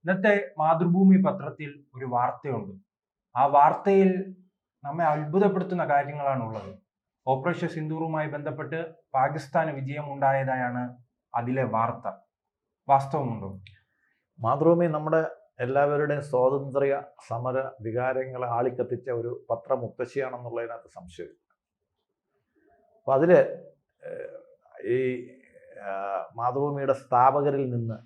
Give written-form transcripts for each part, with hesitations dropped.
ഇന്നത്തെ മാതൃഭൂമി പത്രത്തിൽ ഒരു വാർത്തയുണ്ട്. ആ വാർത്തയിൽ നമ്മെ അത്ഭുതപ്പെടുത്തുന്ന കാര്യങ്ങളാണുള്ളത്. ഓപ്പറേഷൻ സിന്ദൂറുമായി ബന്ധപ്പെട്ട് പാകിസ്ഥാന് വിജയമുണ്ടായതായാണ് അതിലെ വാർത്ത. വാസ്തവമുണ്ടോ? മാതൃഭൂമി നമ്മുടെ എല്ലാവരുടെയും സ്വാതന്ത്ര്യ സമര വികാരങ്ങളെ ആളിക്കത്തിച്ച ഒരു പത്രമുത്തശ്ശിയാണെന്നുള്ളതിനകത്ത് സംശയമില്ല. അപ്പം അതിൽ ഈ മാതൃഭൂമിയുടെ സ്ഥാപകരിൽ നിന്ന്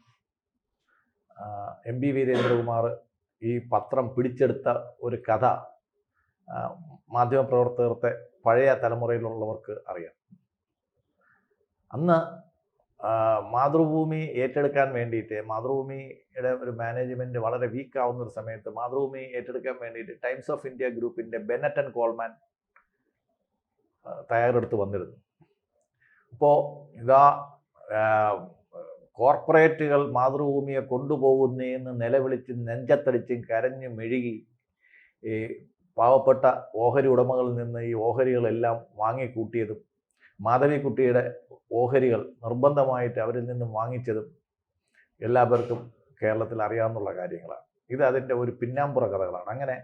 MB വീരേന്ദ്രകുമാർ ഈ പത്രം പിടിച്ചെടുത്ത ഒരു കഥ മാധ്യമപ്രവർത്തകരുടെ പഴയ തലമുറയിലുള്ളവർക്ക് അറിയാം. അന്ന് മാതൃഭൂമി ഏറ്റെടുക്കാൻ വേണ്ടിയിട്ട് മാതൃഭൂമിയുടെ ഒരു മാനേജ്മെൻറ്റ് വളരെ വീക്കാവുന്ന ഒരു സമയത്ത് മാതൃഭൂമി ഏറ്റെടുക്കാൻ വേണ്ടിയിട്ട് ടൈംസ് ഓഫ് ഇന്ത്യ ഗ്രൂപ്പിൻ്റെ ബെന്നറ്റ് ആൻഡ് കോൾമാൻ തയ്യാറെടുത്ത് വന്നിരുന്നു. അപ്പോൾ ഇതാ കോർപ്പറേറ്റുകൾ മാതൃഭൂമിയെ കൊണ്ടുപോകുന്നതെന്ന് നിലവിളിച്ച് നെഞ്ചത്തടിച്ചും കരഞ്ഞ് മെഴുകി ഈ പാവപ്പെട്ട ഓഹരി ഉടമകളിൽ നിന്ന് ഈ ഓഹരികളെല്ലാം വാങ്ങിക്കൂട്ടിയതും മാധവിക്കുട്ടിയുടെ ഓഹരികൾ നിർബന്ധമായിട്ട് അവരിൽ നിന്നും വാങ്ങിച്ചതും എല്ലാവർക്കും കേരളത്തിൽ അറിയാവുന്ന കാര്യങ്ങളാണ്. ഇത് അതിൻ്റെ ഒരു പിന്നാമ്പുറ കഥകളാണ്. അങ്ങനെ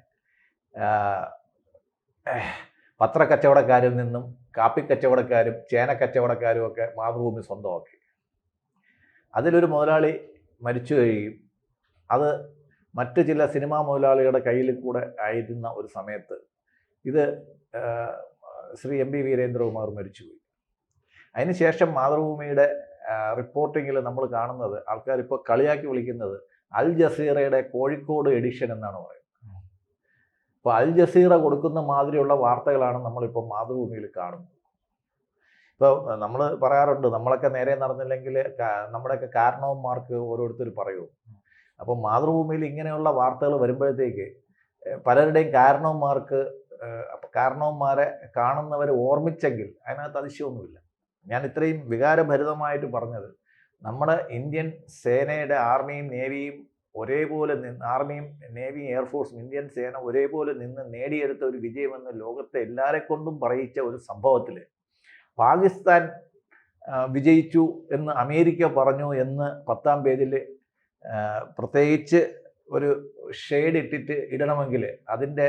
പത്രക്കച്ചവടക്കാരിൽ നിന്നും കാപ്പിക്കച്ചവടക്കാരും ചേനക്കച്ചവടക്കാരും ഒക്കെ മാതൃഭൂമി സ്വന്തമാക്കി. അതിലൊരു മുതലാളി മരിച്ചു കഴിയും. അത് മറ്റ് ചില സിനിമാ മുതലാളികളുടെ കയ്യിൽ കൂടെ ആയിരുന്ന ഒരു സമയത്ത് ഇത് ശ്രീ MB വീരേന്ദ്രകുമാർ മരിച്ചുപോയി. അതിനുശേഷം മാതൃഭൂമിയുടെ റിപ്പോർട്ടിങ്ങിൽ നമ്മൾ കാണുന്നത് ആൾക്കാർ ഇപ്പോൾ കളിയാക്കി വിളിക്കുന്നത് അൽ ജസീറയുടെ കോഴിക്കോട് എഡിഷൻ എന്നാണ് പറയുന്നത്. അപ്പോൾ അൽ ജസീറ കൊടുക്കുന്ന മാതിരിയുള്ള വാർത്തകളാണ് നമ്മളിപ്പോൾ മാതൃഭൂമിയിൽ കാണുന്നത്. ഇപ്പോൾ നമ്മൾ പറയാറുണ്ട്, നമ്മളൊക്കെ നേരെ നടന്നില്ലെങ്കിൽ നമ്മുടെയൊക്കെ കാരണവന്മാർക്ക് ഓരോരുത്തർ പറയും. അപ്പോൾ മാതൃഭൂമിയിൽ ഇങ്ങനെയുള്ള വാർത്തകൾ വരുമ്പോഴത്തേക്ക് പലരുടെയും കാരണവന്മാരെ കാണുന്നവരെ ഓർമ്മിച്ചെങ്കിൽ അതിനകത്ത് അതിശയമൊന്നുമില്ല. ഞാൻ ഇത്രയും വികാരഭരിതമായിട്ട് പറഞ്ഞത് നമ്മുടെ ഇന്ത്യൻ സേനയുടെ ആർമിയും നേവിയും ഒരേപോലെ നിന്ന് ആർമിയും നേവിയും എയർഫോഴ്സും ഇന്ത്യൻ സേന ഒരേപോലെ നിന്ന് നേടിയെടുത്ത ഒരു വിജയമെന്ന് ലോകത്തെ എല്ലാവരെ കൊണ്ടും പറയിച്ച ഒരു സംഭവത്തിൽ പാകിസ്ഥാൻ വിജയിച്ചു എന്ന് അമേരിക്ക പറഞ്ഞു എന്ന് 10-ാം പേജിൽ പ്രത്യേകിച്ച് ഒരു ഷെയ്ഡ് ഇട്ടിട്ട് ഇടണമെങ്കിൽ അതിൻ്റെ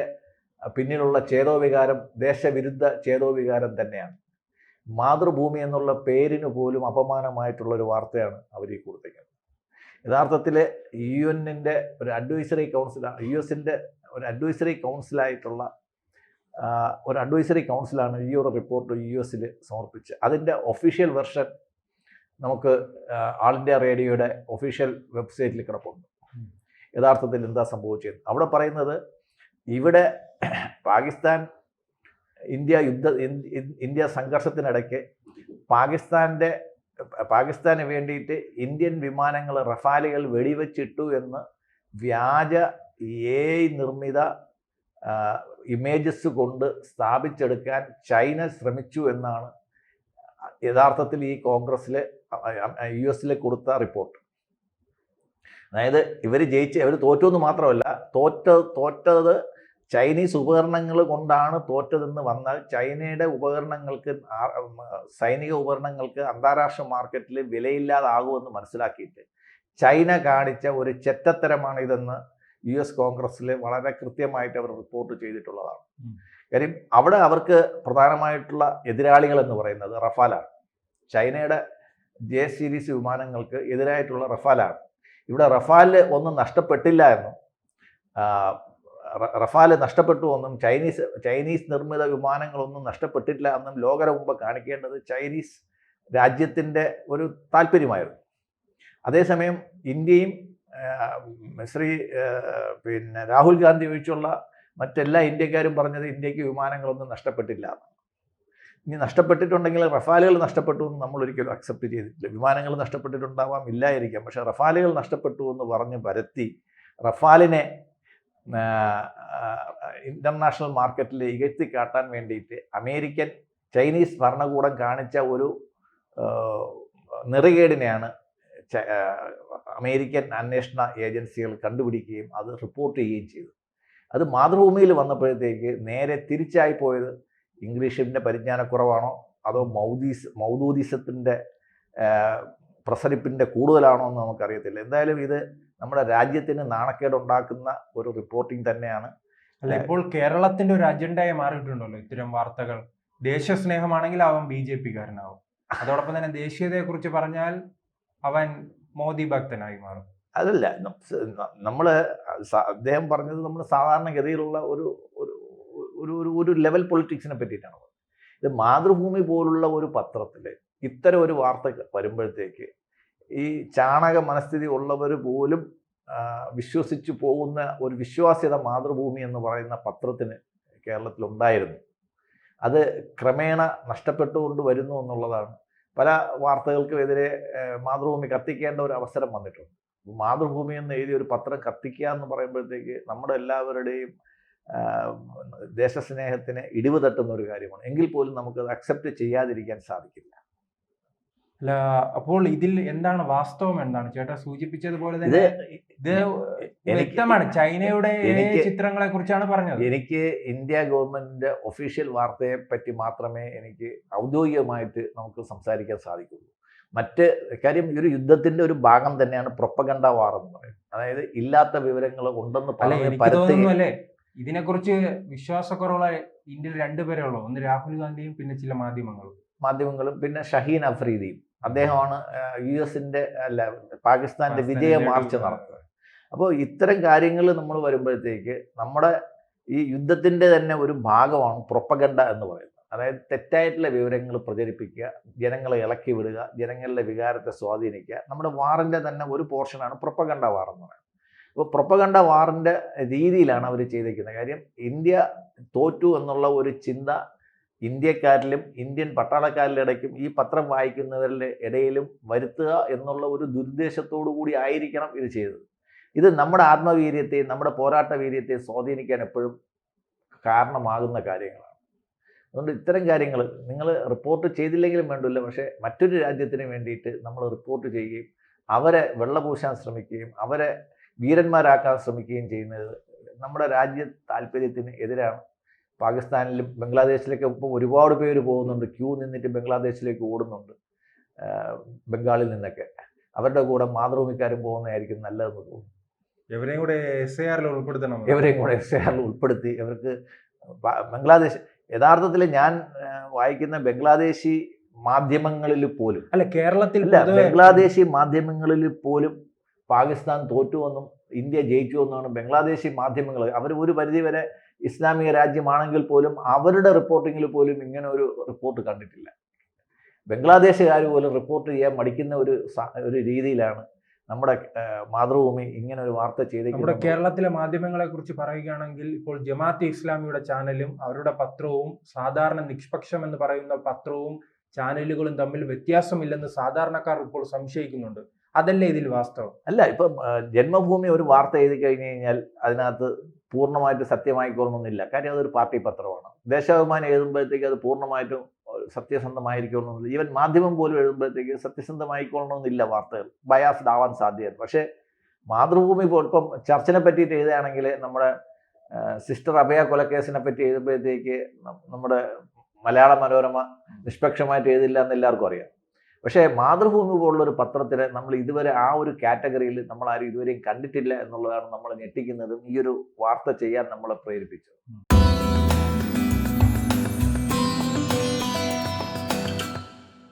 പിന്നിലുള്ള ചേതോവികാരം ദേശവിരുദ്ധ ചേതോവികാരം തന്നെയാണ്. മാതൃഭൂമി എന്നുള്ള പേരിന് പോലും അപമാനമായിട്ടുള്ളൊരു വാർത്തയാണ് അവർ ഈ കൊടുത്തേക്കുന്നത്. യഥാർത്ഥത്തിൽ UN-ൻ്റെ ഒരു അഡ്വൈസറി കൗൺസിലാണ്, US-ൻ്റെ ഒരു അഡ്വൈസറി കൗൺസിലായിട്ടുള്ള ഒരു അഡ്വൈസറി കൗൺസിലാണ് ഈ ഒരു റിപ്പോർട്ട് US-ൽ സമർപ്പിച്ച്. അതിൻ്റെ ഒഫീഷ്യൽ വെർഷൻ നമുക്ക് ആൾ ഇന്ത്യ റേഡിയോയുടെ ഒഫീഷ്യൽ വെബ്സൈറ്റിൽ കിടപ്പുണ്ട്. യഥാർത്ഥത്തിൽ എന്താ സംഭവിച്ചത് അവിടെ പറയുന്നത്, ഇവിടെ ഇന്ത്യ സംഘർഷത്തിനിടയ്ക്ക് പാകിസ്ഥാന് വേണ്ടിയിട്ട് ഇന്ത്യൻ വിമാനങ്ങൾ റഫാലുകൾ വെടിവെച്ചിട്ടു എന്ന് വ്യാജ AI നിർമ്മിത ഇമേജസ് കൊണ്ട് സ്ഥാപിച്ചെടുക്കാൻ ചൈന ശ്രമിച്ചു എന്നാണ് യഥാർത്ഥത്തിൽ ഈ കോൺഗ്രസ്സിലെ US-ൽ കൊടുത്ത റിപ്പോർട്ട്. അതായത് ഇവർ തോറ്റു എന്ന് മാത്രമല്ല, തോറ്റത് ചൈനീസ് ഉപകരണങ്ങൾ കൊണ്ടാണ് തോറ്റതെന്ന് വന്നാൽ ചൈനയുടെ സൈനിക ഉപകരണങ്ങൾക്ക് അന്താരാഷ്ട്ര മാർക്കറ്റിൽ വിലയില്ലാതാകുമെന്ന് മനസ്സിലാക്കിയിട്ട് ചൈന കാണിച്ച ഒരു ചെറ്റത്തരമാണ് ഇതെന്ന് US കോൺഗ്രസ്സിൽ വളരെ കൃത്യമായിട്ട് അവർ റിപ്പോർട്ട് ചെയ്തിട്ടുള്ളതാണ്. കാര്യം അവിടെ അവർക്ക് പ്രധാനമായിട്ടുള്ള എതിരാളികൾ എന്ന് പറയുന്നത് റഫാലാണ്. ചൈനയുടെ J സീരീസ് വിമാനങ്ങൾക്ക് എതിരായിട്ടുള്ള റഫാലാണ്. ഇവിടെ റഫാല് ഒന്നും നഷ്ടപ്പെട്ടില്ല എന്നും റഫാല് നഷ്ടപ്പെട്ടു എന്നും ചൈനീസ് നിർമ്മിത വിമാനങ്ങളൊന്നും നഷ്ടപ്പെട്ടില്ല എന്നും ലോകര മുമ്പ് കാണിക്കേണ്ടത് ചൈനീസ് രാജ്യത്തിൻ്റെ ഒരു താല്പര്യമായിരുന്നു. അതേസമയം ഇന്ത്യയും രാഹുൽ ഗാന്ധി ഒഴിച്ചുള്ള മറ്റെല്ലാ ഇന്ത്യക്കാരും പറഞ്ഞത് ഇന്ത്യക്ക് വിമാനങ്ങളൊന്നും നഷ്ടപ്പെട്ടില്ല. ഇനി നഷ്ടപ്പെട്ടിട്ടുണ്ടെങ്കിൽ റഫാലുകൾ നഷ്ടപ്പെട്ടു എന്ന് നമ്മൾ ഒരിക്കലും അക്സെപ്റ്റ് ചെയ്തിട്ടില്ല. വിമാനങ്ങൾ നഷ്ടപ്പെട്ടിട്ടുണ്ടാവാം, ഇല്ലായിരിക്കാം, പക്ഷേ റഫാലുകൾ നഷ്ടപ്പെട്ടു എന്ന് പറഞ്ഞ് പരത്തി റഫാലിനെ ഇൻ്റർനാഷണൽ മാർക്കറ്റിൽ ഇകഴ്ത്തി കാട്ടാൻ വേണ്ടിയിട്ട് ചൈനീസ് ഭരണകൂടം കാണിച്ച ഒരു നെറികേടിനെയാണ് അമേരിക്കൻ അന്വേഷണ ഏജൻസികൾ കണ്ടുപിടിക്കുകയും അത് റിപ്പോർട്ട് ചെയ്യുകയും ചെയ്തു. അത് മാതൃഭൂമിയിൽ വന്നപ്പോഴത്തേക്ക് നേരെ തിരിച്ചായി പോയത് ഇംഗ്ലീഷിൻ്റെ പരിജ്ഞാനക്കുറവാണോ അതോ മൗദൂദിസത്തിൻ്റെ പ്രസരിപ്പിൻ്റെ കൂടുതലാണോ എന്ന് നമുക്കറിയത്തില്ല. എന്തായാലും ഇത് നമ്മുടെ രാജ്യത്തിന് നാണക്കേടുണ്ടാക്കുന്ന ഒരു റിപ്പോർട്ടിംഗ് തന്നെയാണ്. അല്ല, ഇപ്പോൾ കേരളത്തിന്റെ ഒരു അജണ്ടയായി മാറിയിട്ടുണ്ടല്ലോ ഇത്തരം വാർത്തകൾ. ദേശസ്നേഹമാണെങ്കിൽ അവൻ BJP-കാരനാവും, അതോടൊപ്പം തന്നെ ദേശീയതയെ കുറിച്ച് പറഞ്ഞാൽ അവൻ മോദി ഭക്തനായി മാറും. അതല്ല, നമ്മള് അദ്ദേഹം പറഞ്ഞത് നമ്മൾ സാധാരണഗതിയിലുള്ള ഒരു ഒരു ഒരു ലെവൽ പൊളിറ്റിക്സിനെ പറ്റിയിട്ടാണ് പറഞ്ഞത്. ഇത് മാതൃഭൂമി പോലുള്ള ഒരു പത്രത്തിൽ ഇത്തരം ഒരു വാർത്ത വരുമ്പോഴത്തേക്ക് ഈ ചാണക മനസ്ഥിതി ഉള്ളവർ പോലും വിശ്വസിച്ചു പോകുന്ന ഒരു വിശ്വാസ്യത മാതൃഭൂമി എന്ന് പറയുന്ന പത്രത്തിന് കേരളത്തിലുണ്ടായിരുന്നു. അത് ക്രമേണ നഷ്ടപ്പെട്ടുകൊണ്ട് വരുന്നു എന്നുള്ളതാണ്. പല വാർത്തകൾക്കുമെതിരെ മാതൃഭൂമി കത്തിക്കേണ്ട ഒരു അവസരം വന്നിട്ടുണ്ട്. മാതൃഭൂമി എന്ന് എഴുതിയ ഒരു പത്രം കത്തിക്കുക എന്ന് പറയുമ്പോഴത്തേക്ക് നമ്മുടെ എല്ലാവരുടെയും ദേശസ്നേഹത്തിന് ഇടിവ് തട്ടുന്ന ഒരു കാര്യമാണ്. എങ്കിൽ പോലും നമുക്കത് അക്സെപ്റ്റ് ചെയ്യാതിരിക്കാൻ സാധിക്കില്ല. അല്ല, അപ്പോൾ ഇതിൽ എന്താണ് വാസ്തവം? എന്താണ് ചേട്ടാ സൂചിപ്പിച്ചതുപോലെ തന്നെ ഇത് വ്യക്തമാണ്, ചൈനയുടെ ചിത്രങ്ങളെ കുറിച്ചാണ് പറഞ്ഞത്. എനിക്ക് ഇന്ത്യ ഗവൺമെന്റിന്റെ ഒഫീഷ്യൽ വാർത്തയെ പറ്റി മാത്രമേ എനിക്ക് ഔദ്യോഗികമായിട്ട് നമുക്ക് സംസാരിക്കാൻ സാധിക്കുള്ളൂ. മറ്റ് കാര്യം, ഒരു യുദ്ധത്തിന്റെ ഒരു ഭാഗം തന്നെയാണ് പ്രൊപ്പഗണ്ട വാർ എന്ന് പറയുന്നത്. അതായത് ഇല്ലാത്ത വിവരങ്ങൾ ഉണ്ടെന്ന് പറഞ്ഞല്ലേ. ഇതിനെക്കുറിച്ച് വിശ്വാസക്കുറവുള്ള ഇന്ത്യയിൽ രണ്ടുപേരേ ഉള്ളൂ, ഒന്ന് രാഹുൽ ഗാന്ധിയും പിന്നെ ചില മാധ്യമങ്ങളും പിന്നെ ഷഹീൻ അഫ്രീദിയും. അദ്ദേഹമാണ് US-ന്റെ അല്ല പാകിസ്ഥാന്റെ വിജയ മാർച്ച് നടത്തുന്നത്. അപ്പോൾ ഇത്തരം കാര്യങ്ങൾ നമ്മൾ വരുമ്പോഴത്തേക്ക് നമ്മുടെ ഈ യുദ്ധത്തിന്റെ തന്നെ ഒരു ഭാഗമാണ് പ്രൊപ്പഗണ്ട എന്ന് പറയുന്നത്. അതായത് തെറ്റായിട്ടുള്ള വിവരങ്ങൾ പ്രചരിപ്പിക്കുക, ജനങ്ങളെ ഇളക്കി വിടുക, ജനങ്ങളുടെ വികാരത്തെ സ്വാധീനിക്കുക. നമ്മുടെ വാറിന്റെ തന്നെ ഒരു പോർഷനാണ് പ്രൊപ്പഗണ്ട വാർ എന്ന് പറയുന്നത്. അപ്പോൾ പ്രൊപ്പഗണ്ട വാറിന്റെ രീതിയിലാണ് അവർ ചെയ്തിരിക്കുന്നത്. കാര്യം, ഇന്ത്യ തോറ്റു എന്നുള്ള ഒരു ചിന്ത ഇന്ത്യക്കാരിലും ഇന്ത്യൻ പട്ടാളക്കാരുടെ ഇടയ്ക്കും ഈ പത്രം വായിക്കുന്നവരുടെ ഇടയിലും വരുത്തുക എന്നുള്ള ഒരു ദുരുദ്ദേശത്തോടു കൂടി ആയിരിക്കണം ഇത് ചെയ്തത്. ഇത് നമ്മുടെ ആത്മവീര്യത്തെയും നമ്മുടെ പോരാട്ട വീര്യത്തെയും സ്വാധീനിക്കാൻ എപ്പോഴും കാരണമാകുന്ന കാര്യങ്ങളാണ്. അതുകൊണ്ട് ഇത്തരം കാര്യങ്ങൾ നിങ്ങൾ റിപ്പോർട്ട് ചെയ്തില്ലെങ്കിലും വേണ്ടില്ല, പക്ഷേ മറ്റൊരു രാജ്യത്തിന് വേണ്ടിയിട്ട് നമ്മൾ റിപ്പോർട്ട് ചെയ്യുകയും അവരെ വെള്ളപൂശാൻ ശ്രമിക്കുകയും അവരെ വീരന്മാരാക്കാൻ ശ്രമിക്കുകയും ചെയ്യുന്നത് നമ്മുടെ രാജ്യ താല്പര്യത്തിന് എതിരാണ്. പാകിസ്ഥാനിലും ബംഗ്ലാദേശിലേക്ക് ഇപ്പോൾ ഒരുപാട് പേര് പോകുന്നുണ്ട്, ക്യൂ നിന്നിട്ട് ബംഗ്ലാദേശിലേക്ക് ഓടുന്നുണ്ട്. ബംഗാളിൽ നിന്നൊക്കെ അവരുടെ കൂടെ മാതൃഭൂമിക്കാരും പോകുന്നതായിരിക്കും നല്ലതെന്ന് തോന്നുന്നു. എവരെയും കൂടെ SIR-ൽ ഉൾപ്പെടുത്തി അവർക്ക് ബംഗ്ലാദേശ് യഥാർത്ഥത്തിൽ ഞാൻ വായിക്കുന്ന ബംഗ്ലാദേശി മാധ്യമങ്ങളിൽ പോലും ബംഗ്ലാദേശി മാധ്യമങ്ങളിൽ പോലും പാകിസ്ഥാൻ തോറ്റുവെന്നും ഇന്ത്യ ജയിച്ചുവെന്നാണ് ബംഗ്ലാദേശി മാധ്യമങ്ങൾ. അവർ ഒരു പരിധിവരെ ഇസ്ലാമിക രാജ്യമാണെങ്കിൽ പോലും അവരുടെ റിപ്പോർട്ടിങ്ങിൽ പോലും ഇങ്ങനെ ഒരു റിപ്പോർട്ട് കണ്ടിട്ടില്ല. ബംഗ്ലാദേശുകാർ പോലും റിപ്പോർട്ട് ചെയ്യാൻ മടിക്കുന്ന ഒരു രീതിയിലാണ് നമ്മുടെ മാതൃഭൂമി ഇങ്ങനെ ഒരു വാർത്ത ചെയ്തിരിക്കുന്നത്. നമ്മുടെ കേരളത്തിലെ മാധ്യമങ്ങളെ കുറിച്ച് പറയുകയാണെങ്കിൽ ഇപ്പോൾ ജമാഅത്തെ ഇസ്ലാമിയുടെ ചാനലും അവരുടെ പത്രവും സാധാരണ നിഷ്പക്ഷം എന്ന് പറയുന്ന പത്രവും ചാനലുകളും തമ്മിൽ വ്യത്യാസമില്ലെന്ന് സാധാരണക്കാർ ഇപ്പോൾ സംശയിക്കുന്നുണ്ട്. അതല്ലേ ഇതിൽ വാസ്തവം? അല്ല, ഇപ്പം ജന്മഭൂമി ഒരു വാർത്ത എഴുതി കഴിഞ്ഞു കഴിഞ്ഞാൽ അതിനകത്ത് പൂർണ്ണമായിട്ട് സത്യമായിക്കൊള്ളണമെന്നില്ല. കാര്യം അതൊരു പാർട്ടി പത്രമാണ്. ദേശാഭിമാനം എഴുതുമ്പോഴത്തേക്ക് അത് പൂർണ്ണമായിട്ടും സത്യസന്ധമായിരിക്കണമെന്നില്ല. ഈവൻ മാധ്യമം പോലും എഴുതുമ്പോഴത്തേക്ക് സത്യസന്ധമായിക്കൊള്ളണമെന്നില്ല. വാർത്തകൾ ബയാസ്ഡ് ആവാൻ സാധ്യത. പക്ഷേ മാതൃഭൂമി ഇപ്പം ചർച്ചിനെ പറ്റിയിട്ട് എഴുതുകയാണെങ്കിൽ നമ്മുടെ സിസ്റ്റർ അഭയ കൊലക്കേസിനെ പറ്റി എഴുതുമ്പോഴത്തേക്ക് നമ്മുടെ മലയാള മനോരമ നിഷ്പക്ഷമായിട്ട് എഴുതില്ല എന്ന് എല്ലാവർക്കും അറിയാം. പക്ഷേ മാതൃഭൂമി പോലുള്ളൊരു പത്രത്തിന് നമ്മൾ ഇതുവരെ ആ ഒരു കാറ്റഗറിയിൽ നമ്മൾ ആരും ഇതുവരെയും കണ്ടിട്ടില്ല എന്നുള്ളതാണ് നമ്മളെ ഞെട്ടിക്കുന്നതും ഈ ഒരു വാർത്ത ചെയ്യാൻ നമ്മളെ പ്രേരിപ്പിച്ചത്.